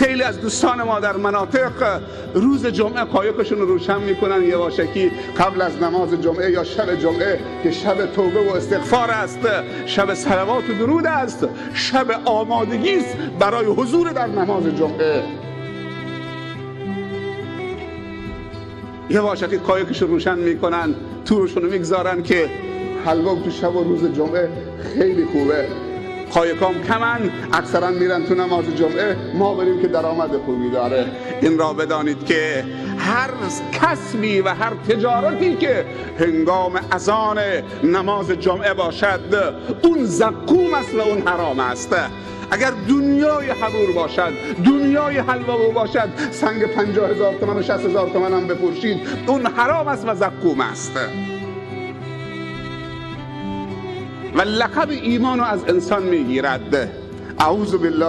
خیلی از دوستان ما در مناطق روز جمعه قایقشون رو روشن میکنن یواشکی قبل از نماز جمعه یا شب جمعه که شب توبه و استغفار است، شب صلوات و درود است، شب آمادگی است برای حضور در نماز جمعه. یواشکی قایقشون روشن میکنن، تورشون رو میگذارن که حلوا تو شب و روز جمعه خیلی خوبه. قایقام کمن، اکثرا میرن تو نماز جمعه، ما بریم که درآمد خوبی داره. این را بدانید که هر کسبی و هر تجارتی که هنگام اذان نماز جمعه باشد اون زقوم است و اون حرام است. اگر دنیای حبور باشد، دنیای حلوا باشد، سنگ 50,000 تومان و 60,000 تومان هم بفروشید، اون حرام است و زقوم است. و لقب ایمانو از انسان میگیرد. اعوذ بالله